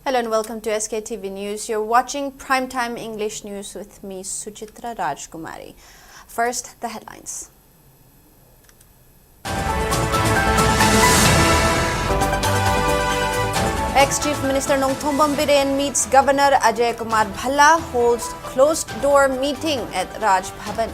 Hello and welcome to SKTV News. You're watching Primetime English News with me, SUCHITRA Rajkumari. First, the headlines. Ex-Chief Minister Nongthombam Biren meets Governor Ajay Kumar Bhalla, holds closed-door meeting at Raj Bhavan.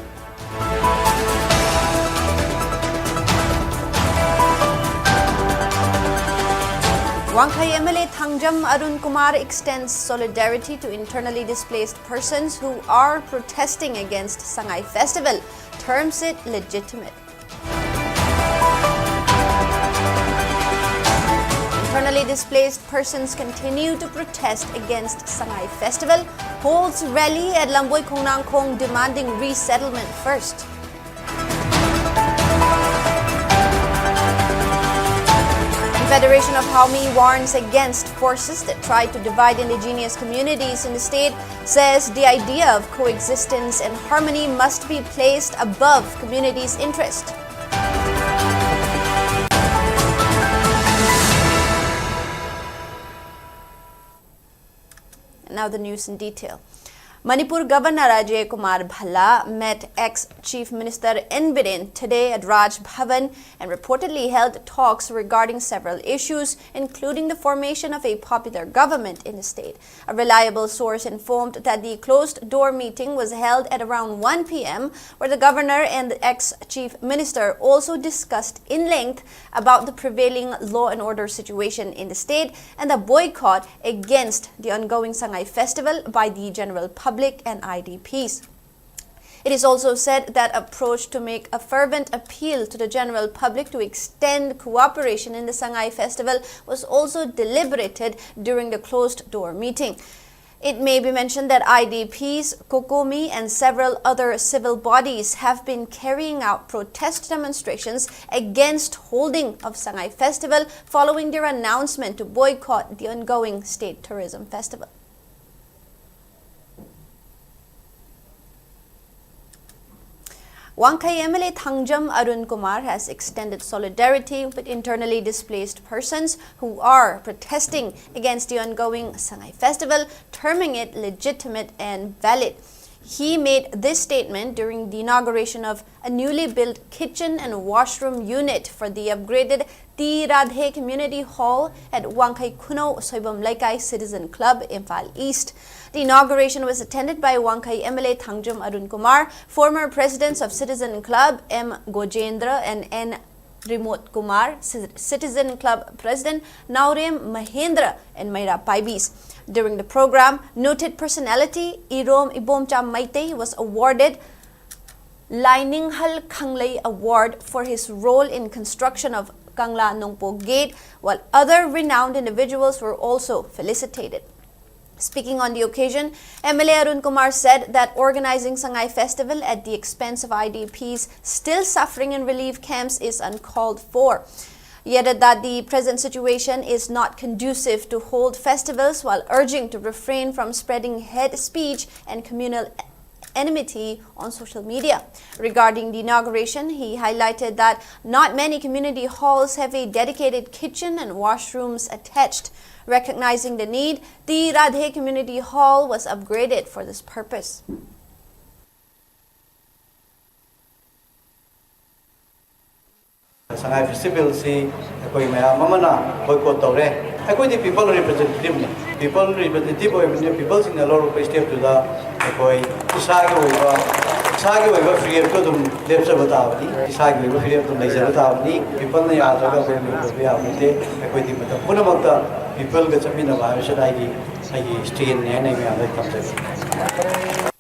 Wangkai MLA Thangjam Arun Kumar extends solidarity to internally displaced persons who are protesting against Sangai Festival, terms it legitimate. Internally displaced persons continue to protest against Sangai Festival, holds rally at Lamboy Khongnang Khong demanding resettlement first. Federation of Haumi warns against forces that try to divide indigenous communities in the state, says the idea of coexistence and harmony must be placed above communities' interest. And now the news in detail. Manipur Governor Ajay Kumar Bhalla met ex-Chief Minister N. Biren today at Raj Bhavan and reportedly held talks regarding several issues, including the formation of a popular government in the state. A reliable source informed that the closed-door meeting was held at around 1 p.m., where the governor and the ex-Chief Minister also discussed in length about the prevailing law and order situation in the state and the boycott against the ongoing Sangai Festival by the general public and IDPs. It is also said that approach to make a fervent appeal to the general public to extend cooperation in the Sangai Festival was also deliberated during the closed-door meeting. It may be mentioned that IDPs, Kokomi, and several other civil bodies have been carrying out protest demonstrations against holding of Sangai Festival following their announcement to boycott the ongoing state tourism festival. Wangkai MLA Thangjam Arun Kumar has extended solidarity with internally displaced persons who are protesting against the ongoing Sangai Festival, terming it legitimate and valid. He made this statement during the inauguration of a newly built kitchen and washroom unit for the upgraded Ti Radhe Community Hall at Wangkai Kuno Soibam Laikai Citizen Club, Imphal East. The inauguration was attended by Wangkai MLA Thangjam Arun Kumar, former presidents of Citizen Club M. Gojendra and N. Remote Kumar, Citizen Club President Naurem Mahendra, and Mayra Paibis. During the program, noted personality Irom Ibomcha Maite was awarded Laininghal Khanglei Award for his role in construction of Kangla Nongpo Gate, while other renowned individuals were also felicitated. Speaking on the occasion, MLA Arun Kumar said that organizing Sangai Festival at the expense of IDPs still suffering in relief camps is uncalled for. He added that the present situation is not conducive to hold festivals, while urging to refrain from spreading hate speech and communal enmity on social media. Regarding the inauguration, he highlighted that not many community halls have a dedicated kitchen and washrooms attached. Recognizing the need, the Radhe Community Hall was upgraded for this purpose. Sangai Festival si koi maya mamana boycott tore. Koi the people representative ne. People representative oi ne people sing a lot of step to the koi isagi oi free of dum lepsa batawani. Isagi oi free of dum lepsa batawani. People ne yaad raga koi be aapne koi the mata puna magta people ga chamina ba shadai stay ne me ame kamse.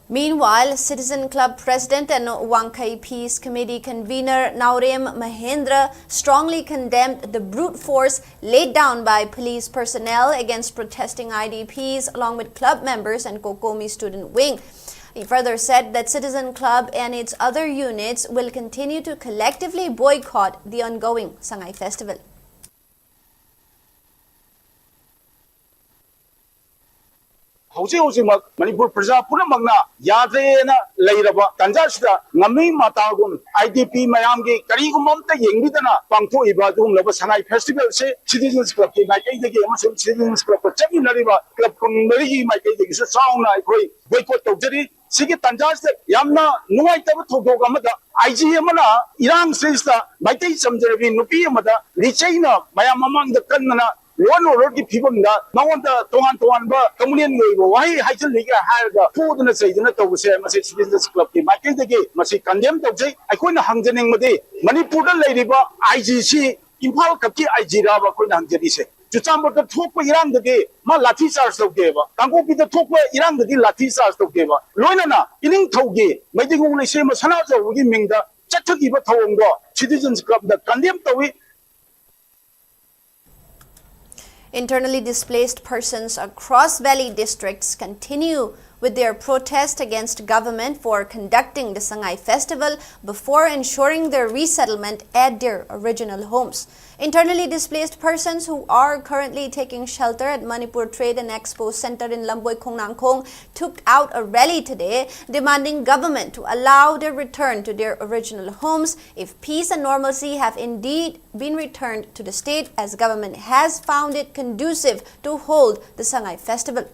Meanwhile, Citizen Club President and Wangkai Peace Committee convener Naurem Mahendra strongly condemned the brute force laid down by police personnel against protesting IDPs along with club members and Kokomi student wing. He further said that Citizen Club and its other units will continue to collectively boycott the ongoing Sangai Festival. Hausi Manipur Praja Punamagna Yadrena Lairaba Tanjashda Nami Matagun IDP Mayamgi Karigumamta Yengidana Pangto Ibadum Lava Sanai Festival say Citizens Club Makai the game Citizens Club Chavi Nariva Club Kunari Makai the sound I pray boycott Togeri Sigi Tanjashda Yamna Nuaitava Togogamada IGMana Iran says the Makai Samjaravi Nupi Mada Richina Mayamamang the Kanana one already people that no one the Tohan but Communion why I tell you had food and say the say message business club I can the gate must condemn to say I couldn't hang the name of the Manipur lady IGC Imphal Kaki IGRA couldn't hang the say to some of the talk Iran the day my Latisas of Gava Tango be the talk Iran the Latisas of Gava Loinana in Togi making only same as Hanaza would mean the Chatakiba Tongo Citizens Club that condemned the Internally displaced persons across valley districts continue with their protest against government for conducting the Sangay Festival before ensuring their resettlement at their original homes. Internally displaced persons who are currently taking shelter at Manipur Trade and Expo Center in Lamboy Khongnangkhong took out a rally today demanding government to allow their return to their original homes if peace and normalcy have indeed been returned to the state, as government has found it conducive to hold the Sangay Festival.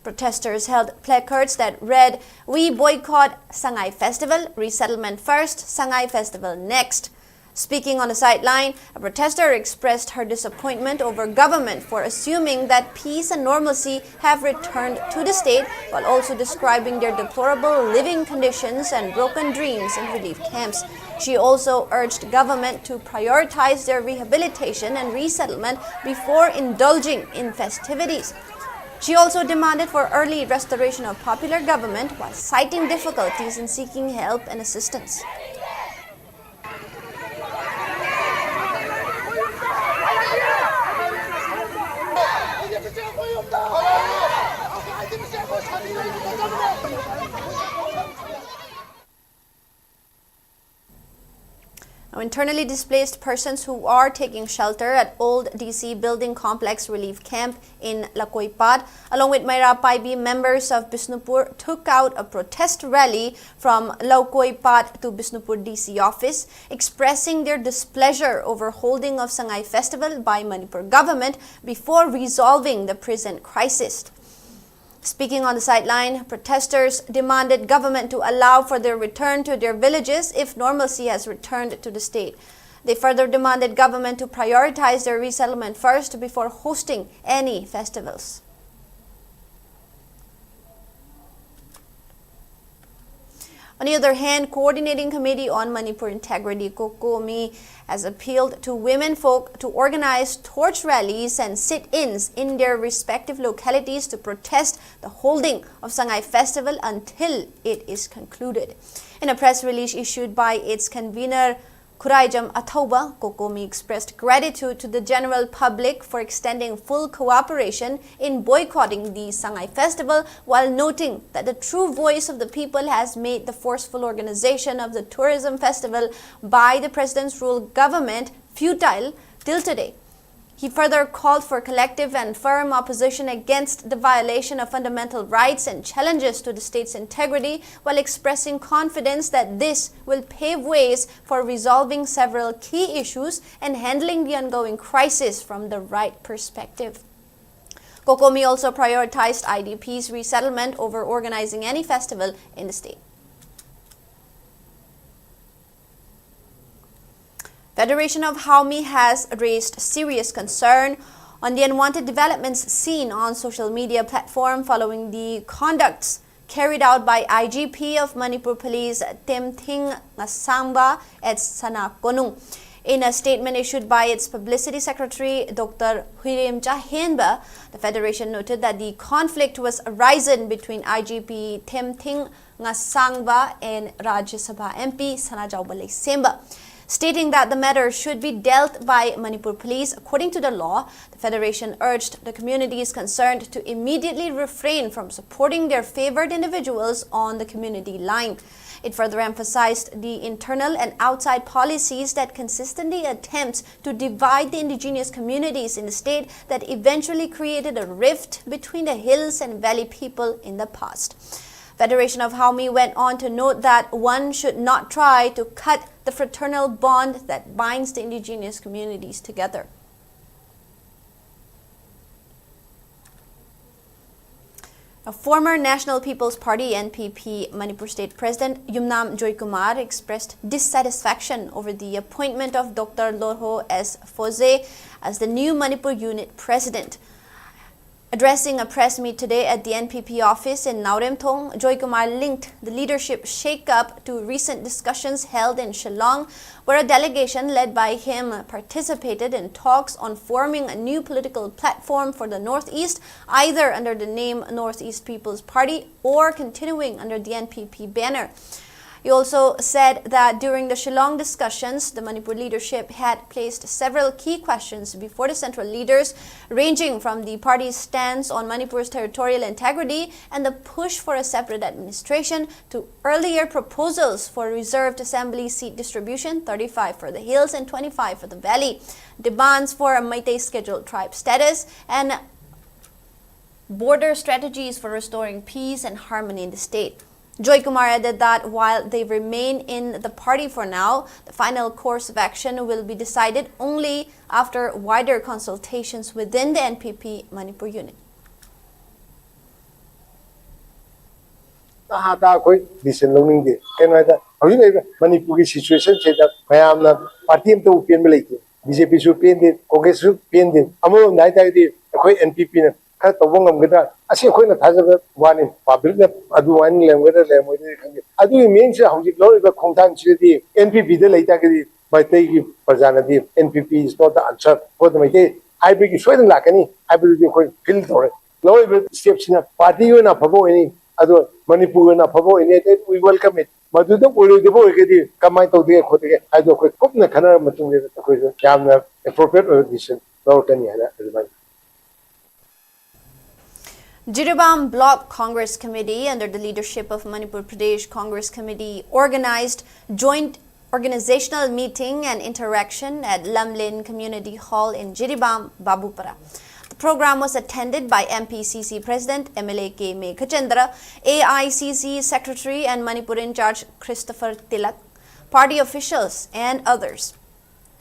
Protesters held placards that read, "We boycott Sangay Festival, resettlement first, Sangay Festival next." Speaking on the sideline, a protester expressed her disappointment over government for assuming that peace and normalcy have returned to the state, while also describing their deplorable living conditions and broken dreams in relief camps. She also urged government to prioritize their rehabilitation and resettlement before indulging in festivities. She also demanded for early restoration of popular government while citing difficulties in seeking help and assistance. Now, internally displaced persons who are taking shelter at Old DC Building Complex Relief Camp in Lakoipad, along with Mayra Paibi members of Bisnupur, took out a protest rally from Lakoipad to Bisnupur DC office, expressing their displeasure over holding of Sangay Festival by Manipur government before resolving the present crisis. Speaking on the sideline, protesters demanded government to allow for their return to their villages if normalcy has returned to the state. They further demanded government to prioritize their resettlement first before hosting any festivals. On the other hand, Coordinating Committee on Manipur Integrity, COCOMI, has appealed to women folk to organize torch rallies and sit-ins in their respective localities to protest the holding of Sangay Festival until it is concluded. In a press release issued by its convener, Khuraijam Athoba, COCOMI expressed gratitude to the general public for extending full cooperation in boycotting the Sangay Festival, while noting that the true voice of the people has made the forceful organization of the tourism festival by the president's rule government futile till today. He further called for collective and firm opposition against the violation of fundamental rights and challenges to the state's integrity, while expressing confidence that this will pave ways for resolving several key issues and handling the ongoing crisis from the right perspective. COCOMI also prioritized IDP's resettlement over organizing any festival in the state. Federation of Haumi has raised serious concern on the unwanted developments seen on social media platform following the conducts carried out by IGP of Manipur Police Temthing Ngasangba at Sanakonung. In a statement issued by its publicity secretary, Dr. Huirim Chahenba, the Federation noted that the conflict was arisen between IGP Temthing Ngasangba and Rajya Sabha MP Sanajau Balai Semba. Stating that the matter should be dealt by Manipur police according to the law, the Federation urged the communities concerned to immediately refrain from supporting their favored individuals on the community line. It further emphasized the internal and outside policies that consistently attempt to divide the indigenous communities in the state that eventually created a rift between the hills and valley people in the past. Federation of Haumi went on to note that one should not try to cut the fraternal bond that binds the indigenous communities together. A former National People's Party NPP Manipur State President Yumnam Joykumar expressed dissatisfaction over the appointment of Dr. Lorho S. Foze as the new Manipur Unit President. Addressing a press meet today at the NPP office in Nauremthong, Joykumar linked the leadership shake-up to recent discussions held in Shillong, where a delegation led by him participated in talks on forming a new political platform for the Northeast, either under the name Northeast People's Party or continuing under the NPP banner. He also said that during the Shillong discussions, the Manipur leadership had placed several key questions before the central leaders, ranging from the party's stance on Manipur's territorial integrity and the push for a separate administration to earlier proposals for reserved assembly seat distribution, 35 for the hills and 25 for the valley, demands for a Meitei scheduled tribe status, and border strategies for restoring peace and harmony in the state. Joykumar added that while they remain in the party for now, the final course of action will be decided only after wider consultations within the NPP Manipur unit. Manipur situation party BJP Congress NPP public NPP NPP is not the answer for the I bring Sweden Lakani, I believe feel for it. Lower steps in a party in a Pavo any other Manipur in a Pavo in it, we welcome it. But do not worry the boy come out of the I don't quit Kupna Kana Matum appropriate edition. Jiribam Block Congress Committee, under the leadership of Manipur Pradesh Congress Committee, organized joint organizational meeting and interaction at Lamlin Community Hall in Jiribam, Babupara. The program was attended by MPCC President MLA K. Meghachandra, AICC Secretary and Manipur in charge Christopher Tilak, party officials and others.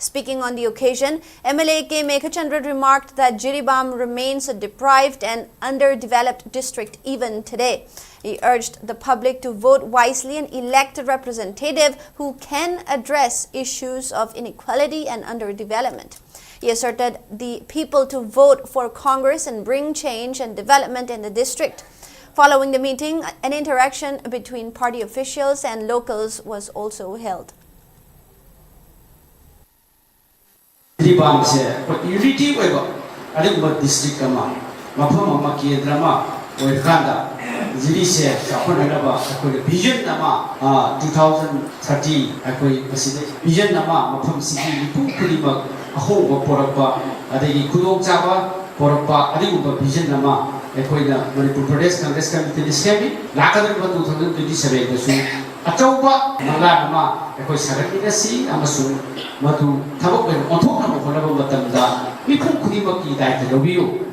Speaking on the occasion, MLA K. Meghachandra remarked that Jiribam remains a deprived and underdeveloped district even today. He urged the public to vote wisely and elect a representative who can address issues of inequality and underdevelopment. He asserted the people to vote for Congress and bring change and development in the district. Following the meeting, an interaction between party officials and locals was also held. Jiribam se unity oiba adugba district ama mafam ama kendra ma oikanda jiri se chaponaba akoi vision ama 2030 akoi maside vision ama mafam sigi lipu kulima ahongba porapa adegi kudong chaba porapa adugba vision ama akoi na Manipur Pradesh Congress Committee semi lakadar 2027 dasu achauba mangana ekoi sarakidasi amasu madu thabak ben onthokna honaba matamda mipum khudimaki daita lobiyo.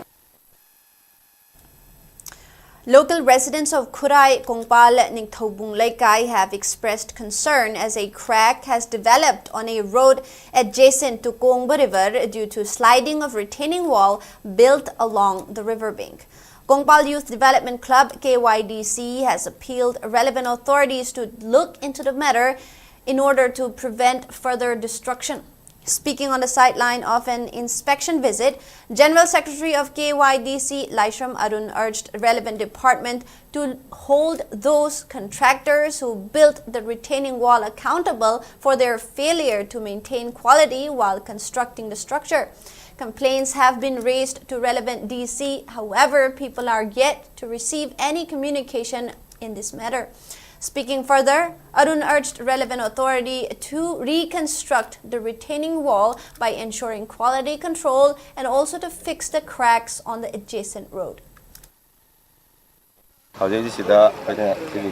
Local residents of Khurai, Kongpal, Ningthobung Laikai have expressed concern as a crack has developed on a road adjacent to Kongba River due to sliding of retaining wall built along the riverbank. Kongpal Youth Development Club KYDC has appealed relevant authorities to look into the matter in order to prevent further destruction. Speaking on the sideline of an inspection visit, General Secretary of KYDC Laishram Arun urged relevant department to hold those contractors who built the retaining wall accountable for their failure to maintain quality while constructing the structure. Complaints have been raised to relevant DC. However, people are yet to receive any communication in this matter. Speaking further, Arun urged relevant authority to reconstruct the retaining wall by ensuring quality control and also to fix the cracks on the adjacent road. Sida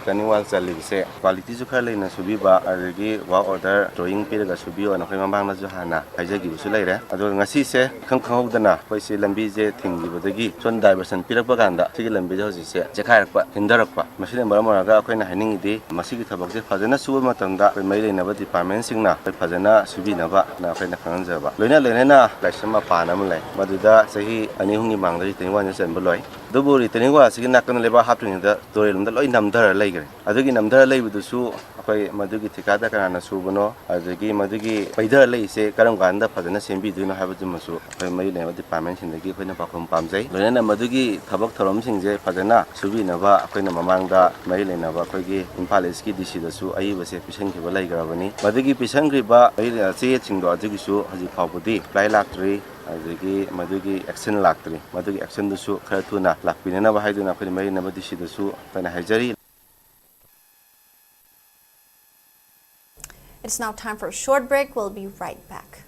Kani wall Salibse, quality to Carlina Subiba, Arigi, Wa order, drawing period Subio and Himamana Johana, Ajagi Sulere, Adongasise, Kankodana, Poisi Lambize, Tingi, Bodagi, Son Divers and Pirapaganda, Tilambidos, Jakarpa, Hindarapa, Machine Baramoraga, Quena Haningi, Masiki Tabaki, Fazana Sumatanda, Pamela Nava Department Signa, Pazana, Subinava, Nafena Kanzava, Luna Lena, Lashama Panamale, Maduda, Sahi, Anihungi Mangri, Tiwan and Beloy. Duburi Tenua, Signakan Leva happening the Dorim, the Loy Namdara Lager. Adugi Namdara lay with the Su, Madugi Tikata and Subano, Adugi Madugi, Paida lay say Karanganda, Padana Simbi do not have a Masu, I may never department in the given of Pakum Pamse. Lorena Madugi, Tabak Torom Singze, Padana, Subinava, Aquena Mamanga, Mailena Vakogi, Impaleski, Dishi the Su, I was a fishing Gravani, Madugi Pishangriba, say it in the Adugisu, as a Pabudi, Fly Lactory. Madugi action lactri, Madugi action the su, Kartuna, Lapinana Bahiduna, Primary Nabadishi the su, Panahajari. It's now time for a short break. We'll be right back.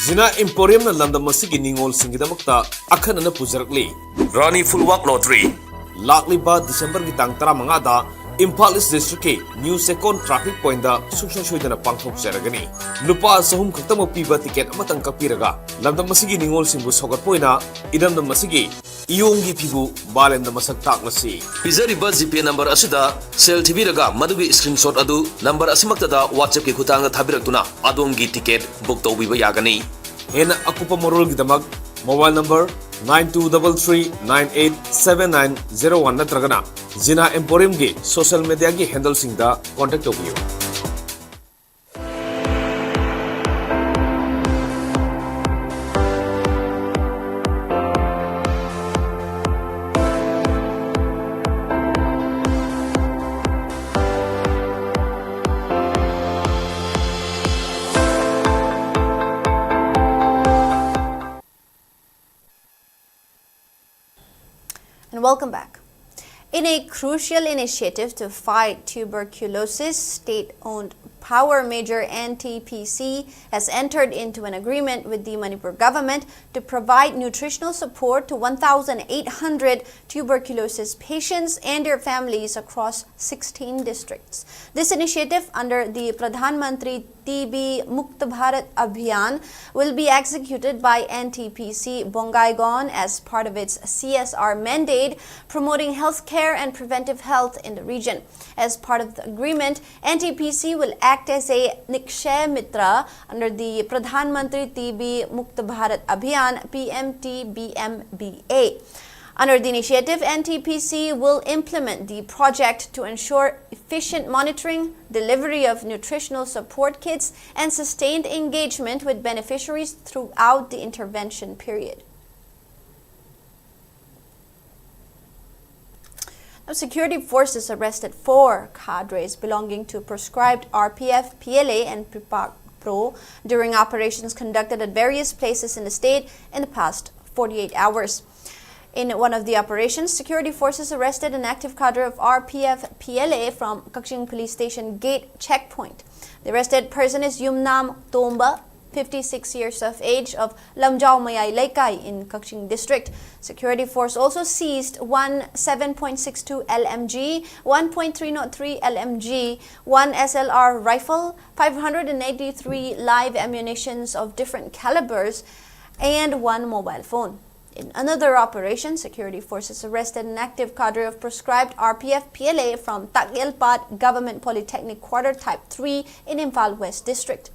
Zina Emporium na London Masigi Ningol Singidamakta, Akan na Puzarakli. Rani Full Walk Lottery. Lakli ba December gitang tara mangada, Imphal District ke New Second Traffic Point da suksang-soy na pangthok jaragani. Lupa sahum kaktamo piba tiket amatang kapiraga. Lamdam masigi ningol simbu sogat poina, idamdam masigi iyonggi pibu balen da masagtak nasi. Pizariba GP number asida sel tibiraga madugi screenshot adu number asimaktada WhatsApp ki khutanga thabirakuna adongi ticket book tawbiba yagani. Hena akupa morol gitamag mobile number 9233987901 natragana Zina Emporium gi social media gi handle singda contact tobiyo. And welcome back. In a crucial initiative to fight tuberculosis, state-owned power major NTPC has entered into an agreement with the Manipur government to provide nutritional support to 1,800 tuberculosis patients and their families across 16 districts. This initiative under the Pradhan Mantri TB Mukt Bharat Abhiyan will be executed by NTPC Bongaigaon as part of its CSR mandate promoting healthcare and preventive health in the region. As part of the agreement, NTPC will act as a Nikshay Mitra under the Pradhan Mantri TB Mukt Bharat Abhiyan PMT-BMBA. Under the initiative, NTPC will implement the project to ensure efficient monitoring, delivery of nutritional support kits, and sustained engagement with beneficiaries throughout the intervention period. Now, security forces arrested 4 cadres belonging to proscribed RPF, PLA, and Pro during operations conducted at various places in the state in the past 48 hours. In one of the operations, security forces arrested an active cadre of RPF PLA from Kaching Police Station Gate Checkpoint. The arrested person is Yumnam Tomba, 56 years of age, of Lamjao Mayay Laikai in Kaching District. Security force also seized one 7.62 LMG, 1.303 LMG, one SLR rifle, 583 live ammunitions of different calibers, and one mobile phone. In another operation, security forces arrested an active cadre of proscribed RPF PLA from Takyelpat Government Polytechnic Quarter Type 3 in Imphal West District.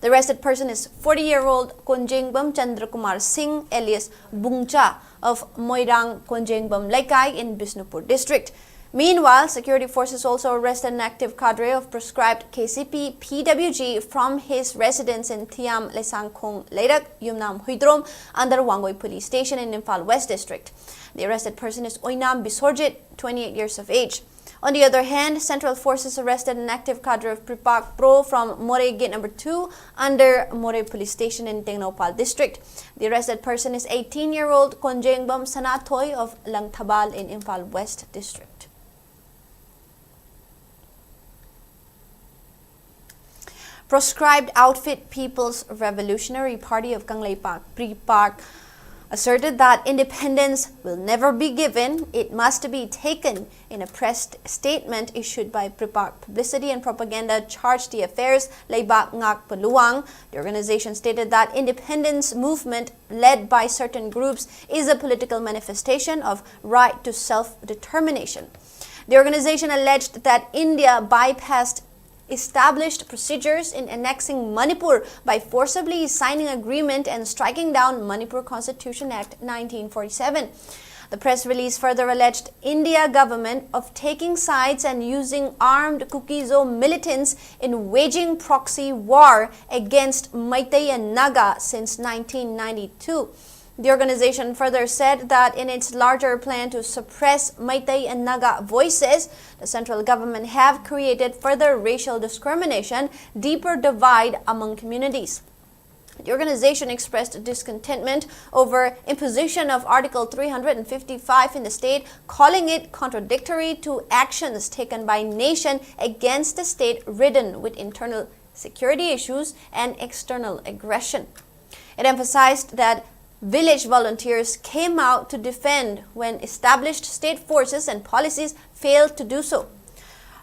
The arrested person is 40-year-old Konjengbam Chandrakumar Singh alias Bungcha of Moirang Konjengbam Laikai in Bisnupur District. Meanwhile, security forces also arrested an active cadre of proscribed KCP PWG from his residence in Thiam Lesangkhong Leirak, Yumnam Huidrom under Wangoi Police Station in Imphal West District. The arrested person is Oinam Bisorjit, 28 years of age. On the other hand, Central Forces arrested an active cadre of Pripak Pro from More Gate number 2 under More Police Station in Tengnopal District. The arrested person is 18-year-old Konjengbam Sanatoy of Langthabal in Imphal West District. Proscribed outfit People's Revolutionary Party of Kangleipak, Pripak, asserted that independence will never be given, it must be taken. In a press statement issued by Pripak Publicity and Propaganda Chargé d'Affaires Laibak Ngak Paluang, the organization stated that independence movement led by certain groups is a political manifestation of right to self-determination. The organization alleged that India bypassed established procedures in annexing Manipur by forcibly signing agreement and striking down Manipur Constitution Act 1947. The press release further alleged India government of taking sides and using armed Kukizo militants in waging proxy war against Meitei and Naga since 1992. The organization further said that in its larger plan to suppress Meitei and Naga voices, the central government have created further racial discrimination, deeper divide among communities. The organization expressed discontentment over imposition of Article 355 in the state, calling it contradictory to actions taken by nation against the state ridden with internal security issues and external aggression. It emphasized that village volunteers came out to defend when established state forces and policies failed to do so.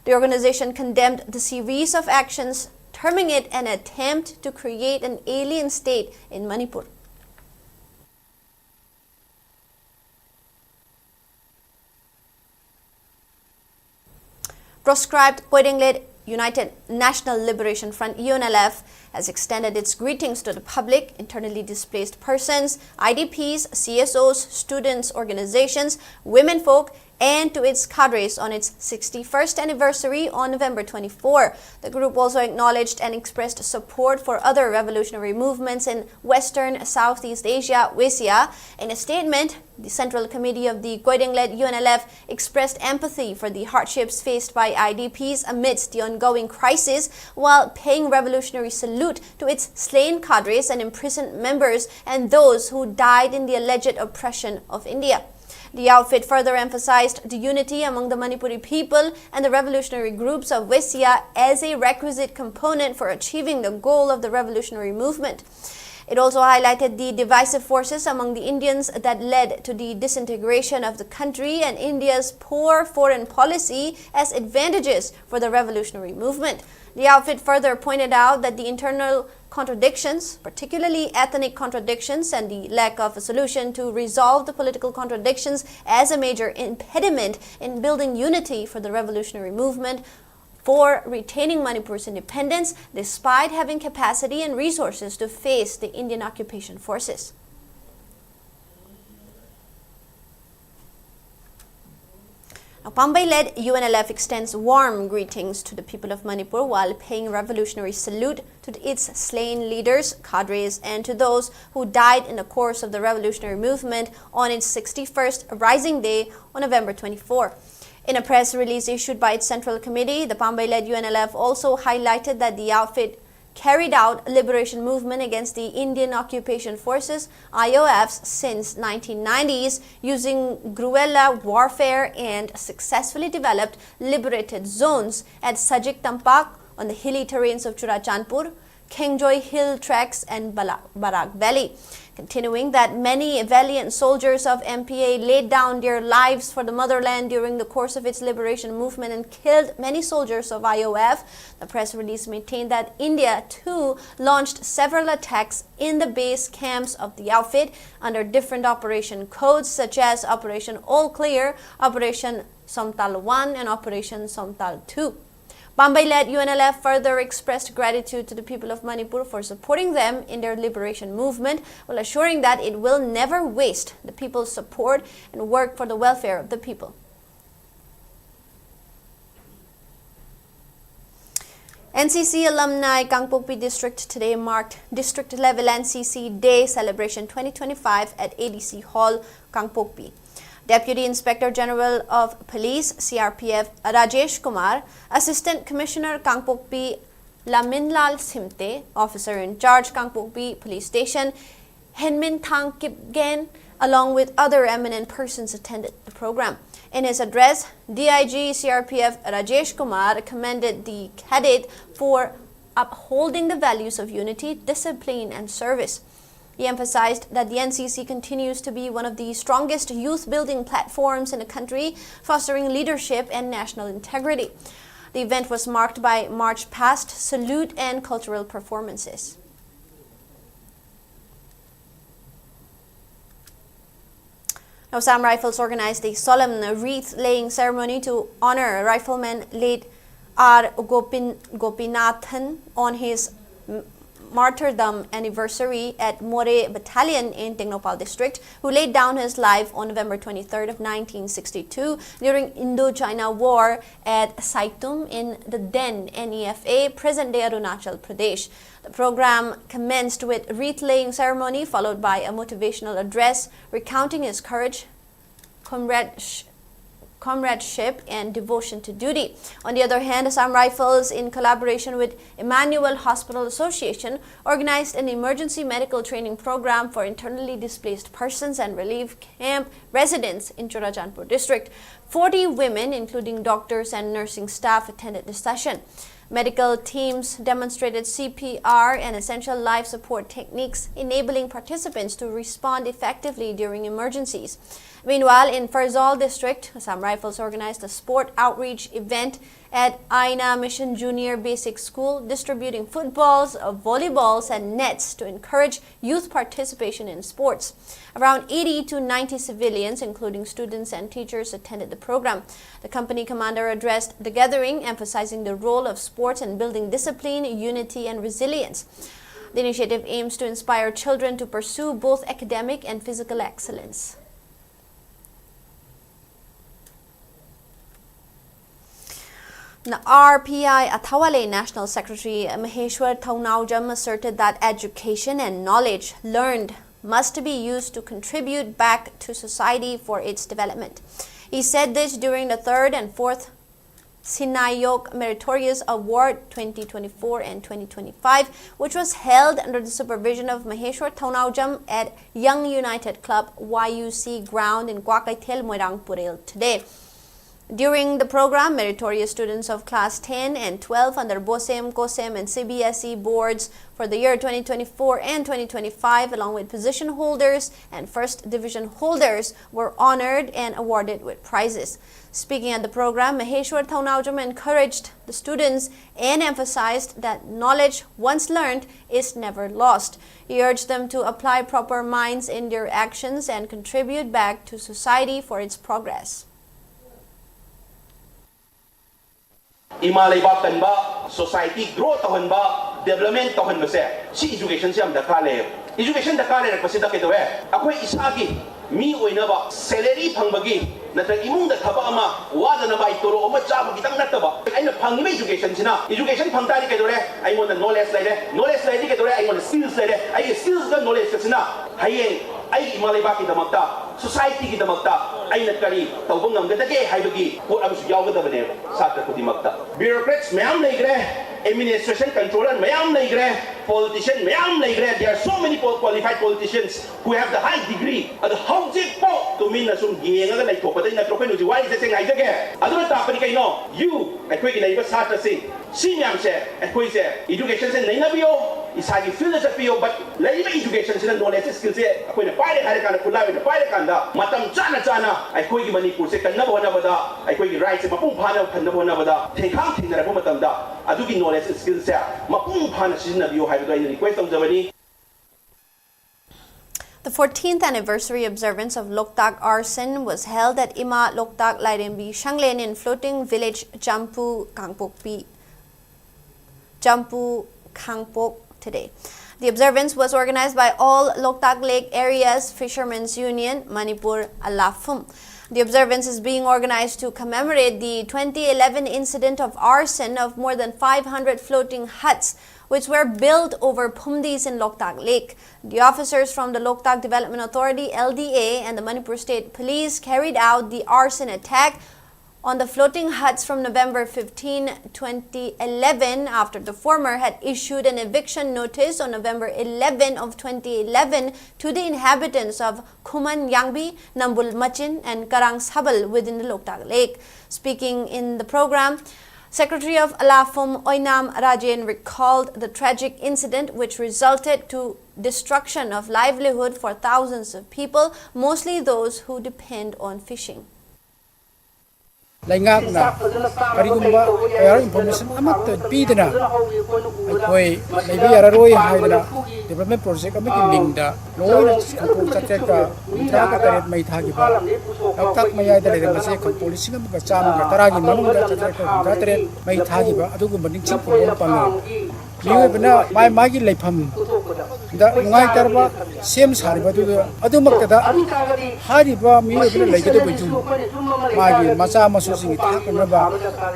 The organization condemned the series of actions, terming it an attempt to create an alien state in Manipur. Proscribed Koiding-led United National Liberation Front UNLF has extended its greetings to the public, internally displaced persons, IDPs, CSOs, students, organizations, womenfolk, and to its cadres on its 61st anniversary on November 24. The group also acknowledged and expressed support for other revolutionary movements in Western Southeast Asia, WASIA. In a statement, the Central Committee of the Koiding-led UNLF expressed empathy for the hardships faced by IDPs amidst the ongoing crisis, while paying revolutionary salute to its slain cadres and imprisoned members and those who died in the alleged oppression of India. The outfit further emphasized the unity among the Manipuri people and the revolutionary groups of WASIA as a requisite component for achieving the goal of the revolutionary movement. It also highlighted the divisive forces among the Indians that led to the disintegration of the country and India's poor foreign policy as advantages for the revolutionary movement. The outfit further pointed out that the internal contradictions, particularly ethnic contradictions, and the lack of a solution to resolve the political contradictions as a major impediment in building unity for the revolutionary movement for retaining Manipur's independence despite having capacity and resources to face the Indian occupation forces. Now, Pambay-led UNLF extends warm greetings to the people of Manipur while paying revolutionary salute to its slain leaders, cadres, and to those who died in the course of the revolutionary movement on its 61st Rising Day on November 24. In a press release issued by its Central Committee, the Pambay-led UNLF also highlighted that the outfit carried out a liberation movement against the Indian occupation forces, IOFs, since 1990s using guerrilla warfare and successfully developed liberated zones at Sajik Tampak on the hilly terrains of Churachandpur, Kengjoy Hill Tracks and Barak Valley. Continuing that many valiant soldiers of MPA laid down their lives for the motherland during the course of its liberation movement and killed many soldiers of IOF, the press release maintained that India too launched several attacks in the base camps of the outfit under different operation codes such as Operation All Clear, Operation Somtal 1 and Operation Somtal 2. Pambay-led UNLF further expressed gratitude to the people of Manipur for supporting them in their liberation movement, while assuring that it will never waste the people's support and work for the welfare of the people. NCC alumni Kangpokpi District today marked District Level NCC Day Celebration 2025 at ADC Hall, Kangpokpi. Deputy Inspector General of Police CRPF Rajesh Kumar, Assistant Commissioner Kangpokpi Laminlal Simte, Officer in Charge Kangpokpi Police Station Henmin Thang Kipgen, along with other eminent persons attended the program. In his address, DIG CRPF Rajesh Kumar commended the cadet for upholding the values of unity, discipline and service. He emphasized that the NCC continues to be one of the strongest youth-building platforms in the country, fostering leadership and national integrity. The event was marked by march past, salute and cultural performances. Now, Assam Rifles organized a solemn wreath-laying ceremony to honor rifleman late R. Gopinathan on his martyrdom anniversary at More Battalion in Tingnopal district, who laid down his life on November 23rd of 1962 during Indo-China War at Saitum in the Den NEFA, present-day Arunachal Pradesh. The program commenced with wreath-laying ceremony followed by a motivational address recounting his courage, comradeship and devotion to duty. On the other hand, Assam Rifles, in collaboration with Emmanuel Hospital Association, organized an emergency medical training program for internally displaced persons and relief camp residents in Churajanpur district. 40 women, including doctors and nursing staff, attended the session. Medical teams demonstrated CPR and essential life support techniques, enabling participants to respond effectively during emergencies. Meanwhile, in Farzal district, Assam Rifles organized a sport outreach event at Aina Mission Junior Basic School, distributing footballs, volleyballs and nets to encourage youth participation in sports. Around 80 to 90 civilians, including students and teachers, attended the program. The company commander addressed the gathering, emphasizing the role of sports in building discipline, unity and resilience. The initiative aims to inspire children to pursue both academic and physical excellence. Now, RPI Athawale National Secretary Maheshwar Thaunawjam asserted that education and knowledge learned must be used to contribute back to society for its development. He said this during the 3rd and 4th Sinayok Meritorious Award 2024 and 2025, which was held under the supervision of Maheshwar Thaunawjam at Young United Club YUC ground in Kwakaithel, Moirang Purel today. During the program, meritorious students of class 10 and 12 under BOSEM, COSEM and CBSE boards for the year 2024 and 2025, along with position holders and first division holders, were honored and awarded with prizes. Speaking at the program, Maheshwar Thaunawjam encouraged the students and emphasized that knowledge once learned is never lost. He urged them to apply proper minds in their actions and contribute back to society for its progress. Imalaiba kanba society grow tahanba development tahanba se si education se am dakar le education dakar le pasida ke doe akoi isagi mi oinaba salary phangbagi natra imung da thaba ama wada na bai toro ama chaba gitang nataba aina phangni education sina education phangtari ke dore ai mon knowledge lai ke dore ai mon skills lai ai skills da knowledge sina haye ai imalaiba ki damakta society ki damakta aina kari tawbang ngamgadage haibagi pot amsu yawgadabane satra kudimakta bureaucrats mayam naigre administration controller mayam naigre politician mayam naigre. There are so many qualified politicians who have the high degree at the housing po to mean na sum gienga na itopaday na tropen uji why is it ngai jage aduna tapani kai no you akoi gi naiba satra sing sinyam se akoi se education se naina biyo isagi philosophy but laiba education se knowledge skills se akoi na pare hare kana kulawi na pare kanda matam chana akoi gi Manipur se kanna bona bada akoi gi right se mapung phana kanna bona bada thengkham thingna ra matam da adugi knowledge skills se mapung phana sina biyo haiba do request of jabani. The 14th anniversary observance of Loktak arson was held at Ima Loktak Lairembi Shanglen in floating village Jampu Kangpok today. The observance was organized by all Loktak Lake Areas Fishermen's Union, Manipur, Alafum. The observance is being organized to commemorate the 2011 incident of arson of more than 500 floating huts which were built over Phumdis in Loktak Lake. The officers from the Loktak Development Authority (LDA) and the Manipur State Police carried out the arson attack on the floating huts from November 15, 2011 after the former had issued an eviction notice on November 11 of 2011 to the inhabitants of Khuman Yangbi, Nambul Machin and Karang Sabal within the Loktak Lake. Speaking in the program, Secretary of Alafum Oinam Rajan recalled the tragic incident which resulted to destruction of livelihood for thousands of people, mostly those who depend on fishing. Laingakna karigumba kaya information amat pidana koi maybe araroi haidana development project amik lingda loina khapur chatreka utraka taret mai thagiba loktak mayai da le mase khapur singa ka cham ka taragi manungda chatreka taret mai thagiba adugumba ningsing pon pang miwe bana mai magi leifam da ngai tarba sem sariba du adumakta hariba miwe bana leigado bujum magi macha masu sing thakanaba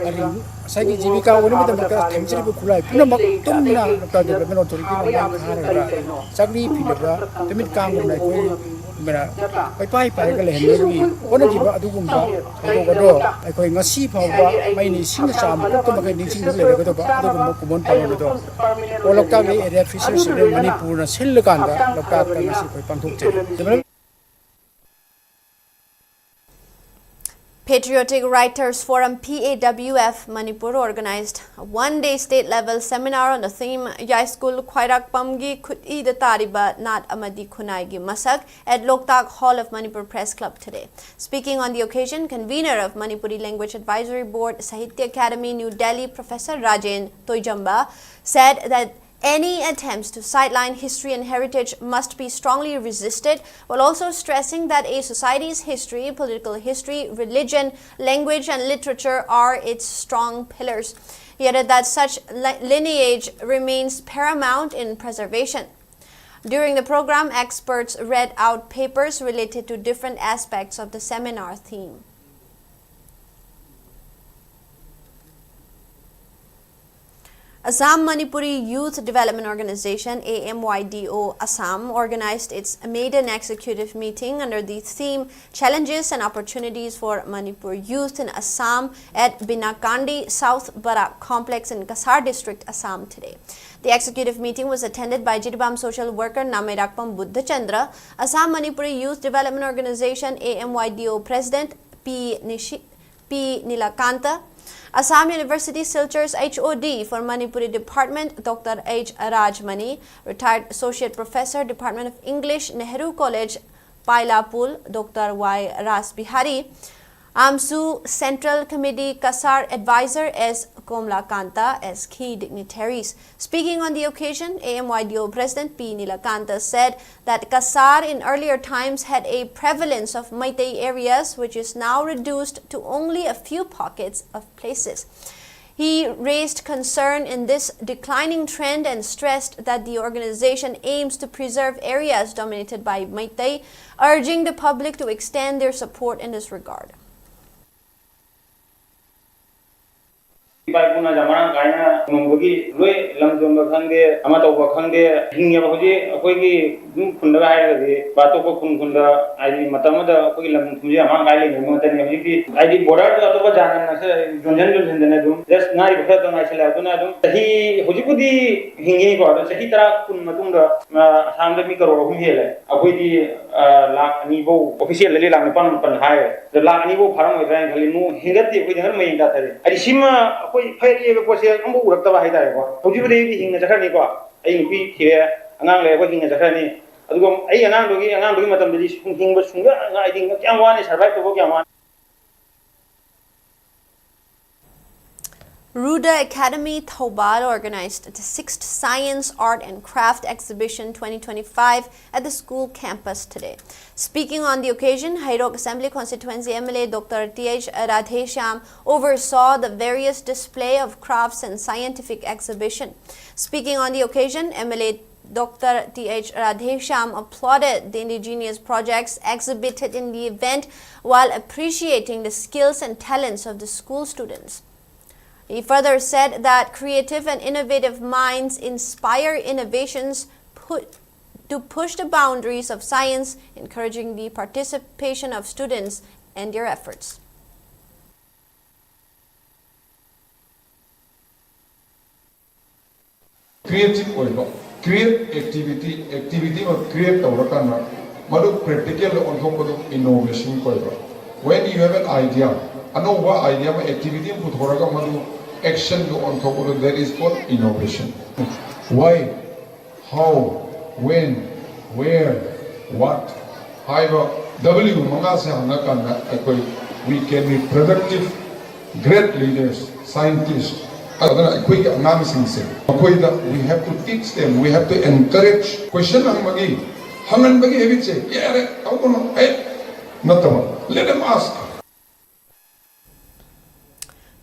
ari sagi jibika woni mata maka thamchiri khulai punamak tumna lokta development authority ma kharaga chagri philaba tumit kam nai koi mera pai pai ga le hengi ona jiba adugumba ko godo ai koi ngasi phawba mai ni sing cham ko ma ning sing le ga do ba adugumba kumon pawa do o lokta ni area fisheries Manipur na sil kan da lokta ka ngasi koi pangthuk che. Patriotic Writers Forum PAWF Manipur organized a one-day state-level seminar on the theme Yai School Khwairak Pamgi Khuti the Tariba Nat Amadi Khunai Masak at Loktak Hall of Manipur Press Club today. Speaking on the occasion, convener of Manipuri Language Advisory Board Sahitya Academy New Delhi Professor Rajan Toijamba said that any attempts to sideline history and heritage must be strongly resisted, while also stressing that a society's history, political history, religion, language and literature are its strong pillars. He added that such lineage remains paramount in preservation. During the program, experts read out papers related to different aspects of the seminar theme. Assam Manipuri Youth Development Organization AMYDO Assam organized its maiden executive meeting under the theme Challenges and Opportunities for Manipur Youth in Assam at Binakandi South Barak Complex in Kasar District, Assam today. The executive meeting was attended by Jitibam social worker Namerakpam Buddhachandra, Assam Manipuri Youth Development Organization AMYDO President P. Nilakanta, Assam University Silchur's HOD for Manipuri Department, Dr. H. Rajmani, retired Associate Professor, Department of English, Nehru College, Pailapul, Dr. Y. Ras Bihari, AMSU Central Committee Kasar Advisor S. Komla Kanta as key dignitaries. Speaking on the occasion, AMYDO President P. Nilakanta said that Kasar in earlier times had a prevalence of Meitei areas which is now reduced to only a few pockets of places. He raised concern in this declining trend and stressed that the organization aims to preserve areas dominated by Meitei, urging the public to extend their support in this regard. Pai puna jamana kaina mumbugi loi lamjom ba khangde amato ba khangde hingya ba hoji akoi gi dum khunda ba haira de bato ko khunda ai matamada akoi lam thumje ama kai le mo tani hoji ki ai border to to ba janan na se jonjan dene dum just nai ba to na sela duna dum hi hoji pudi hingi ko to sahi tara kun matung da samde mi karo hum hele akoi di lak ani bo official le lang pan hai de lak ani bo pharam oi ran khali nu hingati koi jangar mai da tare ai sima Pay because ambu urakta ba haida ko hoji budi hinga jakhani ko ai nupi thire angang le ko hinga jakhani adugom ai angang dogi matam de hingba sunga ai ding kyam wani survive to kyam wani. Ruda Academy Thobal organized the 6th Science, Art and Craft Exhibition 2025 at the school campus today. Speaking on the occasion, Hairok Assembly Constituency MLA Dr. T.H. Radhesham oversaw the various display of crafts and scientific exhibition. Speaking on the occasion, MLA Dr. T.H. Radhesham applauded the indigenous projects exhibited in the event while appreciating the skills and talents of the school students. He further said that creative and innovative minds inspire innovations to push the boundaries of science, encouraging the participation of students and their efforts. Creative oil, create activity or create the madu practical on innovation oil. When you have an idea, ano idea activity put horaga madu action on there is called innovation. Why, how, when, where, what, however, we can be productive, great leaders, scientists. We have to teach them, we have to encourage. Question let them ask.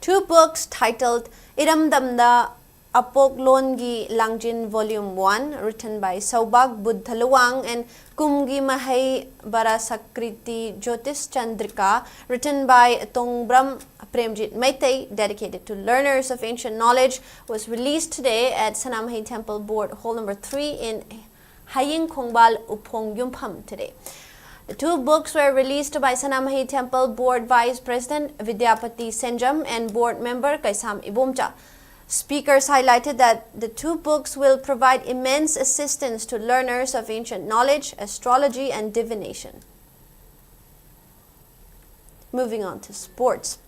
Two books titled Iramdamda Apoklongi Langjin Volume 1, written by Saubag Buddhaluwang, and Kumgi Mahai Barasakriti Jyotis Chandrika, written by Tongbram Premjit Meitei, dedicated to learners of ancient knowledge, was released today at Sanamhi Temple Board Hall number 3 in Haying Khongbal, Upong Yumpham today. The two books were released by Sanamhi Temple Board Vice President Vidyapati Senjam and Board Member Kaisam Ibomcha. Speakers highlighted that the two books will provide immense assistance to learners of ancient knowledge, astrology, and divination. Moving on to sports.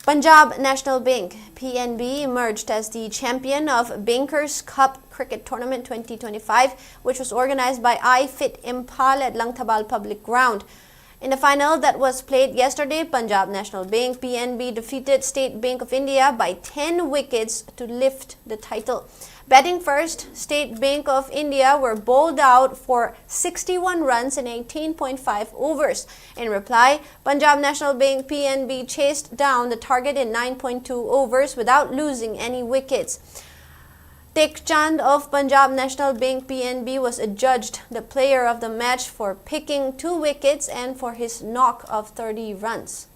Punjab National Bank (PNB) emerged as the champion of Bankers Cup Cricket Tournament 2025, which was organized by iFit Imphal at Langthabal Public Ground. In the final that was played yesterday, Punjab National Bank (PNB) defeated State Bank of India by 10 wickets to lift the title. Batting first, State Bank of India were bowled out for 61 runs in 18.5 overs. In reply, Punjab National Bank (PNB) chased down the target in 9.2 overs without losing any wickets. Tek Chand of Punjab National Bank (PNB) was adjudged the player of the match for picking 2 wickets and for his knock of 30 runs.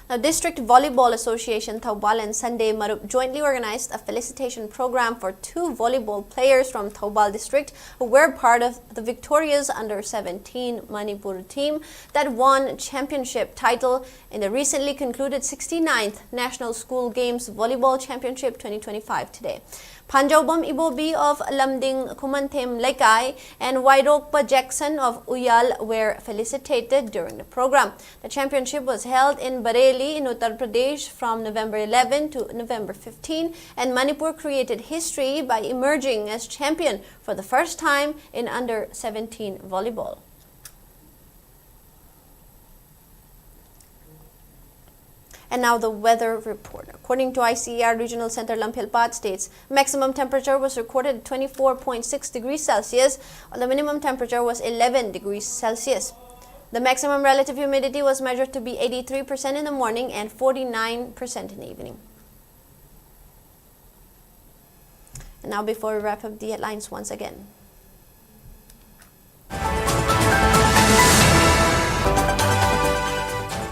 Now, District Volleyball Association Thoubal and Sunday Marup jointly organized a felicitation program for 2 volleyball players from Thoubal district who were part of the victorious under-17 Manipur team that won championship title in the recently concluded 69th National School Games Volleyball Championship 2025 today. Panjaubam Ibobi of Lamding Kumantem Lekai and Wairokpa Jackson of Uyal were felicitated during the program. The championship was held in Bareilly in Uttar Pradesh from November 11 to November 15, and Manipur created history by emerging as champion for the first time in under-17 volleyball. And now the weather report. According to ICER Regional Center Lamphilpat states, maximum temperature was recorded at 24.6 degrees Celsius, while the minimum temperature was 11 degrees Celsius. The maximum relative humidity was measured to be 83% in the morning and 49% in the evening. And now before we wrap up the headlines once again.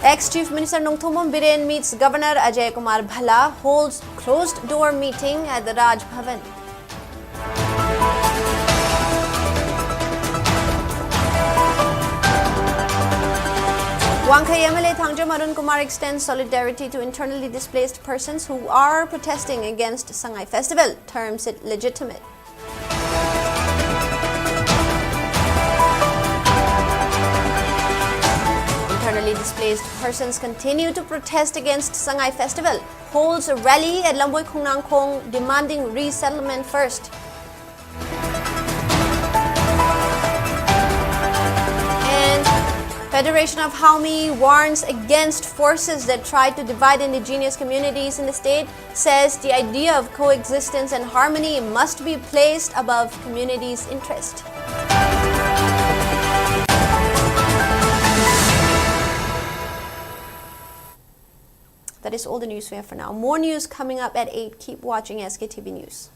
Ex-Chief Minister Nongthomom Biren meets Governor Ajay Kumar Bhala, holds closed-door meeting at the Raj Bhavan. Wangkhai MLA Thangjam Arun Kumar extends solidarity to internally displaced persons who are protesting against Sangai Festival, terms it legitimate. Internally displaced persons continue to protest against Sangai Festival, holds a rally at Lamboy Khungnangkhong demanding resettlement first. And Federation of Haumi warns against forces that try to divide indigenous communities in the state, says the idea of coexistence and harmony must be placed above communities' interest. That is is all the news we have for now. More news coming up at 8. Keep watching SKTV News.